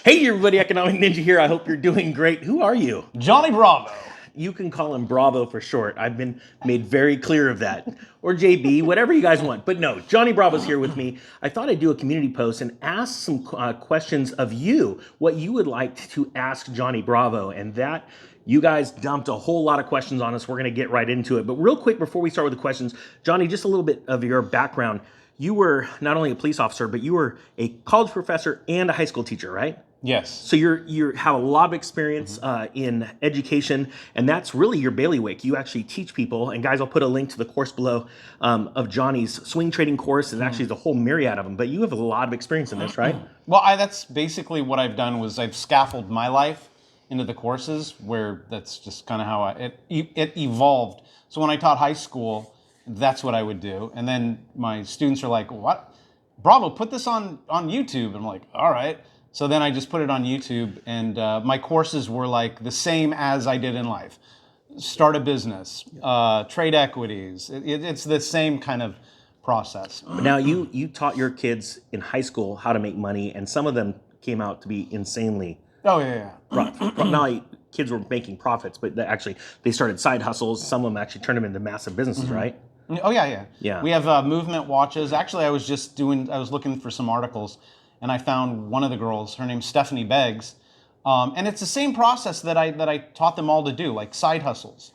Hey everybody, Economic Ninja here. I hope you're doing great. Who are you? Johnny Bravo. You can call him Bravo for short. I've been made very clear of that. Or JB, whatever you guys want. But no, Johnny Bravo's here with me. I thought I'd do a community post and ask some questions of you, what you would like to ask Johnny Bravo. And that, you guys dumped a whole lot of questions on us. We're going to get right into it. But real quick, before we start with the questions, Johnny, just a little bit of your background. You were not only a police officer, but you were a college professor and a high school teacher, right? Yes. So you have a lot of experience in education, and that's really your bailiwick. You actually teach people, and guys, I'll put a link to the course below of Johnny's swing trading course, and actually the whole myriad of them. But you have a lot of experience in this, right? Well, that's basically what I've done was I've scaffolded my life into the courses, where that's just kind of how it evolved. So when I taught high school, that's what I would do, and then my students are like, "What, Bravo? Put this on YouTube." I'm like, "All right." So then I just put it on YouTube, and my courses were like the same as I did in life. Start a business, trade equities. It's the same kind of process. Now, you taught your kids in high school how to make money, and some of them came out to be insanely. Oh, yeah. Not only kids were making profits, but they started side hustles. Some of them actually turned them into massive businesses, right? Oh, yeah. Yeah. We have movement watches. Actually, I was looking for some articles, and I found one of the girls. Her name's Stephanie Beggs, and it's the same process that I taught them all to do, like side hustles.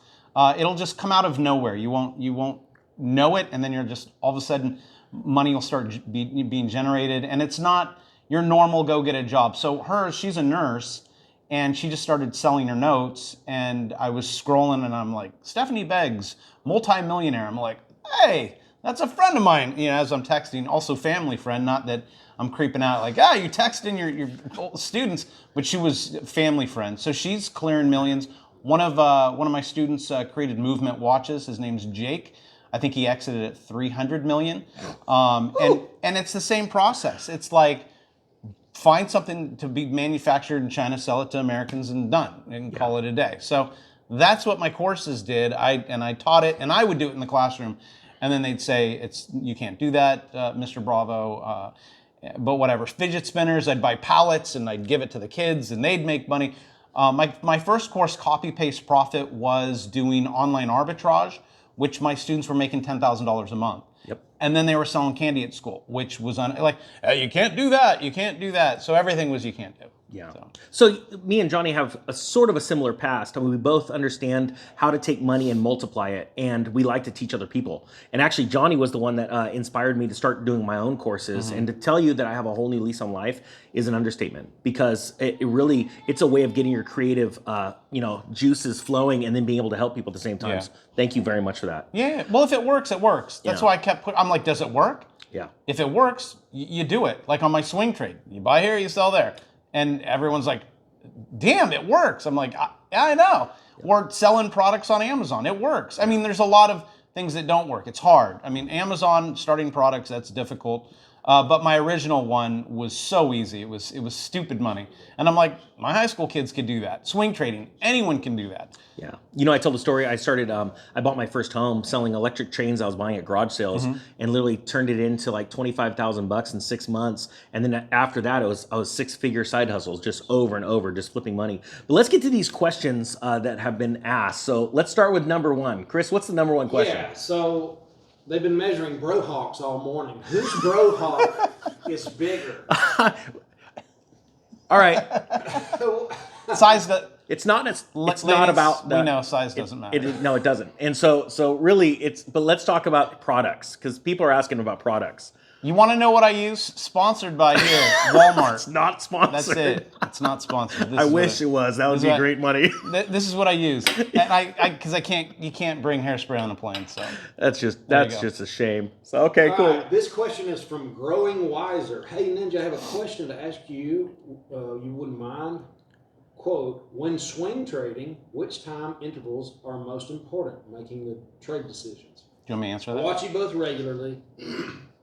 It'll just come out of nowhere. You won't know it, and then you're just all of a sudden money will start being generated, and it's not your normal go get a job. So she's a nurse, and she just started selling her notes, and I was scrolling, and I'm like, Stephanie Beggs, multi-millionaire. I'm like, hey, that's a friend of mine. As I'm texting, also family friend, not that I'm creeping out like, you texting your students, but she was family friend. So she's clearing millions. One of my students created movement watches. His name's Jake. I think he exited at 300 million. And it's the same process. It's like, find something to be manufactured in China, sell it to Americans, and done, and call it a day. So that's what my courses did. I taught it, and I would do it in the classroom, and then they'd say, you can't do that, Mr. Bravo. But whatever, fidget spinners, I'd buy pallets and I'd give it to the kids and they'd make money. My first course, Copy Paste Profit, was doing online arbitrage, which my students were making $10,000 a month. Yep. And then they were selling candy at school, which was you can't do that, you can't do that. So everything was you can't do. Yeah. So me and Johnny have a sort of a similar past. I mean, we both understand how to take money and multiply it, and we like to teach other people. And actually, Johnny was the one that inspired me to start doing my own courses. And to tell you that I have a whole new lease on life is an understatement, because it's a way of getting your creative, juices flowing, and then being able to help people at the same time. Yeah. So thank you very much for that. Yeah. Well, if it works, it works. That's why I kept I'm like, does it work? Yeah. If it works, you do it. Like on my swing trade, you buy here, you sell there. And everyone's like, damn, it works. I'm like, I know. Yeah. Or selling products on Amazon, it works. I mean, there's a lot of things that don't work. It's hard. I mean, Amazon starting products, that's difficult. But my original one was so easy. It was stupid money. And I'm like, my high school kids could do that. Swing trading, anyone can do that. Yeah. I told the story. I started, I bought my first home selling electric trains I was buying at garage sales, and literally turned it into like $25,000 in 6 months. And then after that, I was 6-figure side hustles, just over and over, just flipping money. But let's get to these questions that have been asked. So let's start with number one. Chris, what's the number one question? Yeah, so they've been measuring brohawks all morning. Whose brohawk is bigger? All right. Size It's not about the, we know size doesn't matter. No, it doesn't. And so really but let's talk about products, because people are asking about products. You want to know what I use? Sponsored by here, Walmart. It's not sponsored. That's it. It's not sponsored. I wish it was. That would be great money. This is what I use, and because you can't bring hairspray on a plane, so that's just a shame. So okay, cool. Right, this question is from Growing Wiser. Hey Ninja, I have a question to ask you. You wouldn't mind? Quote, when swing trading, which time intervals are most important making the trade decisions? Do you want me to answer that? I watch you both regularly.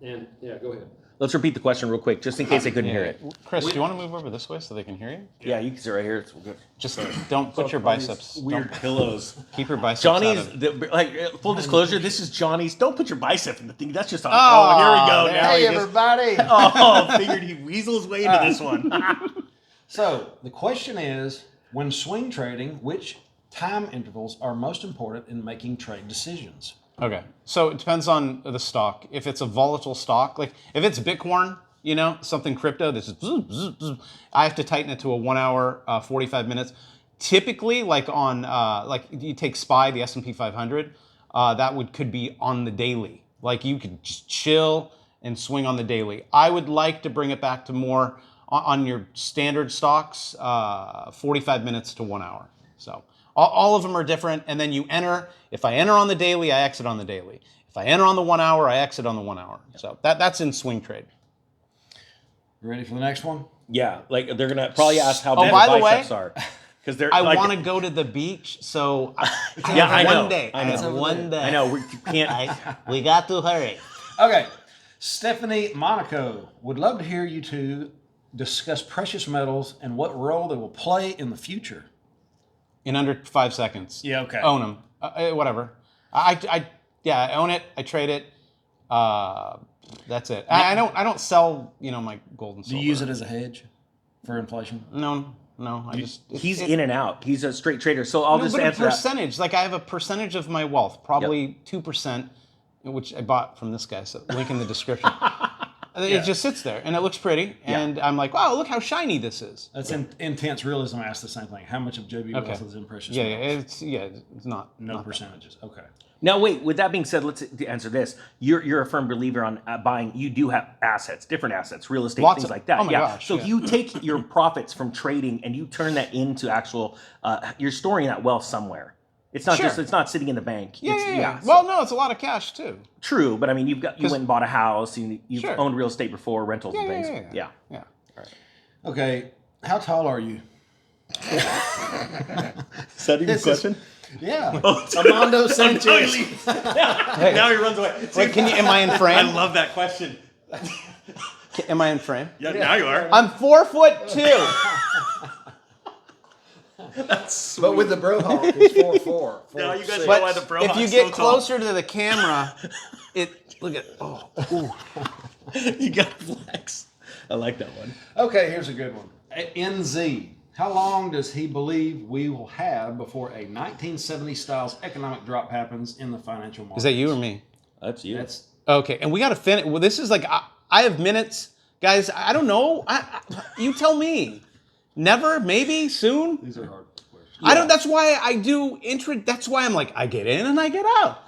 And go ahead. Let's repeat the question real quick, just in case they couldn't hear it. Chris, do you want to move over this way so they can hear you? Yeah, you can sit right here. It's good. Just don't put your biceps. Weird pillows. Keep your biceps. Johnny's, full disclosure, this is Johnny's. Don't put your bicep in the thing. That's just on. Oh, here we go. Now hey, everybody. Figured he'd weasel his way into this one. So the question is, when swing trading, which time intervals are most important in making trade decisions? Okay, so it depends on the stock. If it's a volatile stock, like if it's Bitcoin, something crypto, this is I have to tighten it to a 1 hour, 45 minutes. Typically, like on like you take SPY, the S&P 500, that could be on the daily. Like you could just chill and swing on the daily. I would like to bring it back to more on your standard stocks, 45 minutes to 1 hour. So all of them are different, and then you enter. If I enter on the daily, I exit on the daily. If I enter on the 1 hour, I exit on the 1 hour. So that's in swing trade. You ready for the next one? Yeah, like they're gonna probably ask how Oh, big by the the way, biceps are. Because they're. I like, want to go to the beach, so Yeah, I know. one day. I know. I have one day. I know we can't. We got to hurry. Okay. Stephanie Monaco would love to hear you two discuss precious metals and what role they will play in the future. In under 5 seconds. Yeah, okay. Own them. Whatever. I own it. I trade it. That's it. I don't sell, my gold and Do silver. you use it as a hedge for inflation? No. He's in and out. He's a straight trader. So I'll just but answer a that. percentage. Like I have a percentage of my wealth, probably 2%, which I bought from this guy. So link in the description. It just sits there and it looks pretty. And I'm like, wow, look how shiny this is. That's intense realism. I asked the same thing. How much of JB wealth is in precious metals? It's not. No not percentages. Okay. Now, wait, with that being said, let's answer this. You're a firm believer on buying, you do have assets, different assets, real estate, Lots things of- like that. oh my gosh, So if you take your profits from trading and you turn that into actual, you're storing that wealth somewhere. It's not Sure. it's not sitting in the bank. Yeah. So- Well, no, it's a lot of cash too. true, but I mean, you went and bought a house, you've Sure. owned real estate before, rentals and things. Yeah. Okay. How tall are you? Is that even a question? Yeah. Oh, Armando Sanchez. Now he runs away. Wait, am I in I frame? love that question. Am I in frame? Yeah, now you are. I'm 4'2". That's But with the Brohawk, it's 4'4". Now you guys 4'6". know why the Brohawk's If you so get tall. closer to the camera, look at You got to flex. I like that one. Okay, here's a good one. NZ. How long does he believe we will have before a 1970 styles economic drop happens in the financial markets? Is that you or me? That's you. That's Okay, and we got to finish. Well, this is like I have minutes, guys. I don't know. You tell me. Never, maybe, soon. these are hard questions. I don't. That's why I do That's why I'm like I get in and I get out.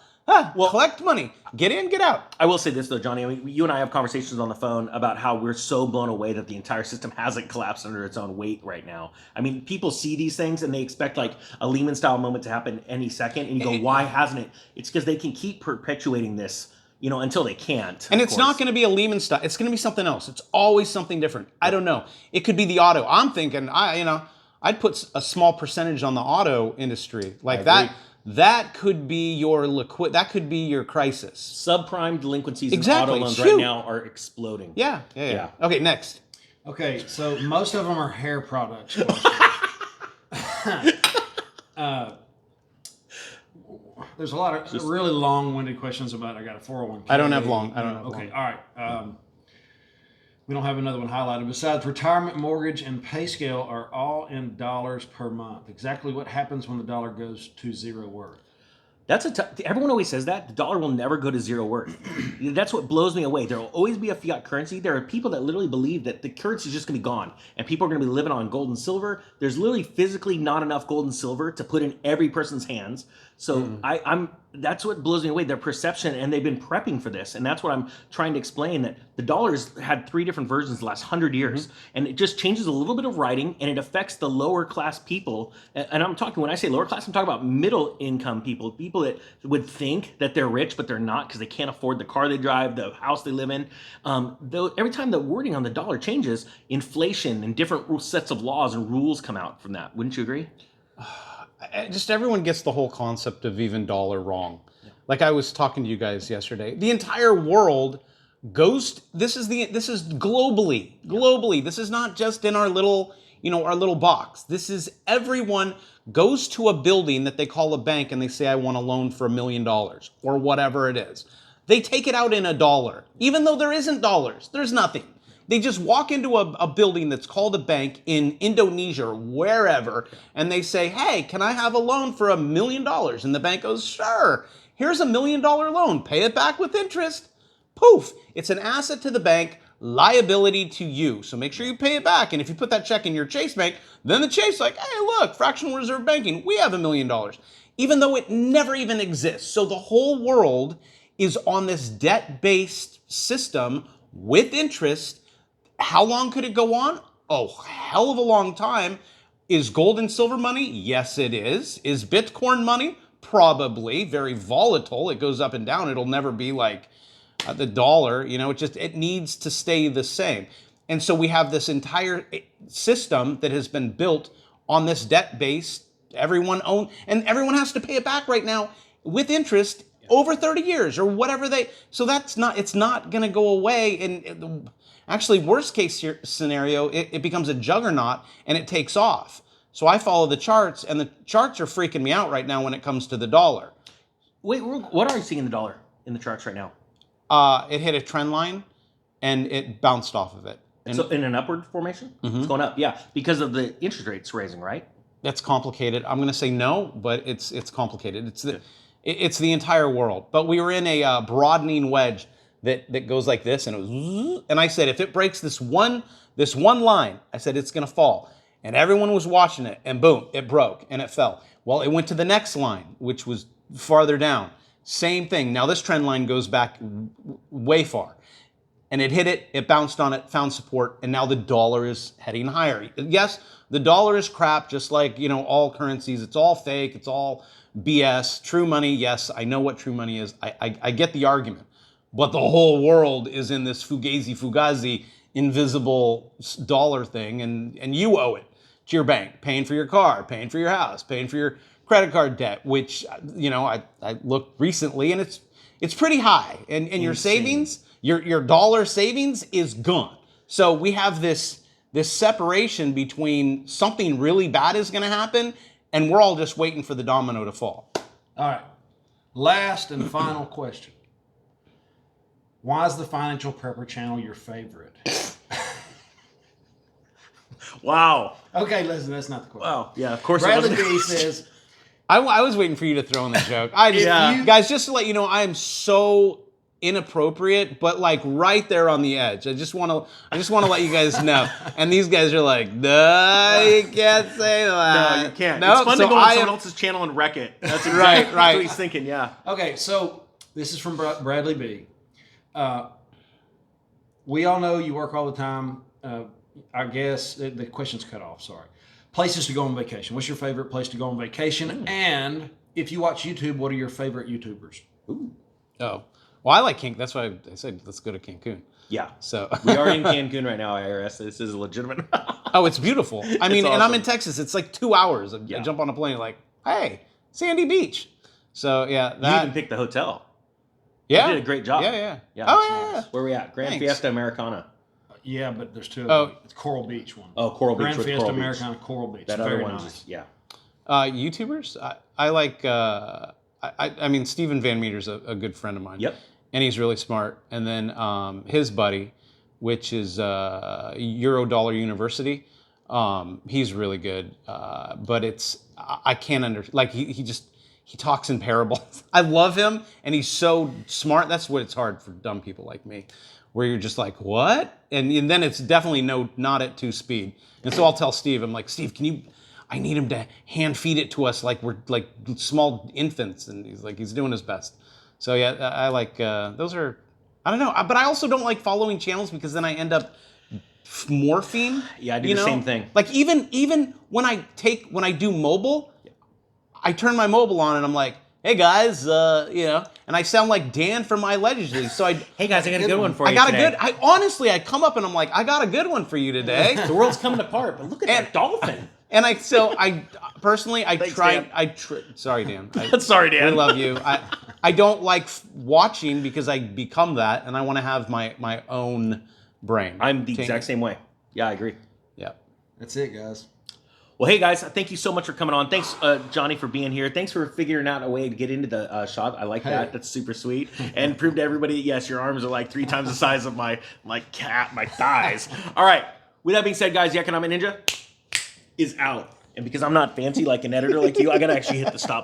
Collect money, get in, get out. I will say this though, Johnny. I mean, you and I have conversations on the phone about how we're so blown away that the entire system hasn't collapsed under its own weight right now. I mean, people see these things and they expect like a Lehman style moment to happen any second, and you go, "Why hasn't it?" It's because they can keep perpetuating this, until they can't. And it's not going to be a Lehman style. It's going to be something else. It's always something different. I don't know. It could be the auto. I'm thinking, I'd put a small percentage on the auto industry like that. That could be your That could be your crisis. Subprime delinquencies Exactly. in auto loans Shoot. right now are exploding. Yeah. Okay, next. Okay, so most of them are hair products. There's a lot of really long-winded questions about. I got a 401k. I don't have long. Okay, all right. We don't have another one highlighted. Besides, retirement, mortgage, and pay scale are all in dollars per month. Exactly what happens when the dollar goes to zero worth? That's everyone always says that the dollar will never go to zero worth. That's what blows me away. There will always be a fiat currency. There are people that literally believe that the currency is just going to be gone and people are going to be living on gold and silver. There's literally physically not enough gold and silver to put in every person's hands. So that's what blows me away. Their perception, and they've been prepping for this, and that's what I'm trying to explain. That the dollar's had 3 different versions the last 100 years, and it just changes a little bit of writing, and it affects the lower class people. And I'm talking, when I say lower class, I'm talking about middle income people that would think that they're rich, but they're not because they can't afford the car they drive, the house they live in. Though every time the wording on the dollar changes, inflation and different sets of laws and rules come out from that. Wouldn't you agree? Just everyone gets the whole concept of even dollar wrong. Yeah. Like I was talking to you guys yesterday. The entire world goes. This is globally. This is not just in our little box. This is everyone goes to a building that they call a bank and they say, I want a loan for $1 million or whatever it is. They take it out in $1, even though there isn't dollars. There's nothing. They just walk into a building that's called a bank in Indonesia or wherever, and they say, hey, can I have a loan for $1 million? And the bank goes, sure, here's $1 million loan. Pay it back with interest. Poof, it's an asset to the bank, liability to you. So make sure you pay it back. And if you put that check in your Chase bank, then the Chase like, hey, look, fractional reserve banking, we have $1 million. Even though it never even exists. So the whole world is on this debt-based system with interest. How long could it go on? Oh, hell of a long time. Is gold and silver money? Yes, it is. Is Bitcoin money? Probably. Very volatile. It goes up and down. It'll never be like the dollar. It needs to stay the same. And so we have this entire system that has been built on this debt base. Everyone has to pay it back right now with interest over 30 years or whatever so it's not going to go away. And actually, worst case scenario, it becomes a juggernaut and it takes off. So I follow the charts, and the charts are freaking me out right now when it comes to the dollar. Wait, what are you seeing in the dollar in the charts right now? It hit a trend line and it bounced off of it. And so in an upward formation? Mm-hmm. It's going up, yeah, because of the interest rates raising, right? That's complicated. I'm going to say no, but it's complicated. It's the entire world. But we were in a broadening wedge that goes like this, and it was, and I said, if it breaks this one line, I said it's going to fall. And everyone was watching it, and boom, it broke and it fell. Well, it went to the next line, which was farther down. Same thing. Now this trend line goes back way far. And it hit it, it bounced on it, found support, and now the dollar is heading higher. Yes, the dollar is crap, just like, all currencies. It's all fake, it's all BS. True money, yes, I know what true money is. I get the argument. But the whole world is in this fugazi, invisible dollar thing, and you owe it to your bank, paying for your car, paying for your house, paying for your credit card debt, which, I looked recently, and it's pretty high. And your savings, your dollar savings is gone. So we have this separation between something really bad is going to happen, and we're all just waiting for the domino to fall. All right. Last and final question. Why is the Financial Prepper channel your favorite? Wow. Okay, listen, that's not the question. Wow. Yeah, of course. Bradley B says, I was waiting for you to throw in the joke. Guys, just to let you know, I am so inappropriate, but like right there on the edge. I just want to let you guys know. And these guys are like, no, you can't say that. No, you can't. No, it's fun to go on someone else's channel and wreck it. That's exactly right. what he's thinking, yeah. Okay, so this is from Bradley B. We all know you work all the time. I guess the question's cut off, sorry. Places to go on vacation. What's your favorite place to go on vacation? And if you watch YouTube, what are your favorite YouTubers? Ooh. Oh. Well, I like Cancun. That's why I said let's go to Cancun. Yeah. So we are in Cancun right now, IRS. This is legitimate. Oh, it's beautiful. I mean, awesome. And I'm in Texas. It's like 2 hours. I jump on a plane like, hey, Sandy Beach. So yeah, you even picked the hotel. Yeah. You did a great job. Yeah. Oh, yeah. Where are we at? Grand Fiesta Americana. Yeah, but there's two of them. It's Coral Beach one. Oh, Coral Beach. Grand Fiesta Coral Americana, Coral Beach. That very other one, nice. Yeah. YouTubers? I like, I mean, Stephen Van Meter's a good friend of mine. Yep. And he's really smart. And then his buddy, which is Eurodollar University, he's really good. But I can't understand, like he talks in parables. I love him, and he's so smart. That's what it's hard for dumb people like me, where you're just like, what? And then it's definitely not at 2 speed. And so I'll tell Steve, I'm like, Steve, I need him to hand feed it to us like we're like small infants. And he's doing his best. So yeah, I like, those are, I don't know. But I also don't like following channels because then I end up morphing. Yeah, I do the same thing. Like even when I do mobile, I turn my mobile on and I'm like, hey guys, and I sound like Dan from My Allegedly. So hey guys, I got a good one for you. I come up and I'm like, I got a good one for you today. The world's coming apart, but look at that dolphin. And I personally, Thanks, sorry, Dan. Sorry, Dan. I love you. I don't like watching because I become that, and I want to have my own brain. I'm the exact same way. Yeah, I agree. Yeah. That's it, guys. Well, hey guys, thank you so much for coming on. Thanks, Johnny, for being here. Thanks for figuring out a way to get into the shot. I like that. That's super sweet. And prove to everybody, yes, your arms are like 3 times the size of my thighs. All right. With that being said, guys, the Economic Ninja is out. And because I'm not fancy like an editor like you, I gotta actually hit the stop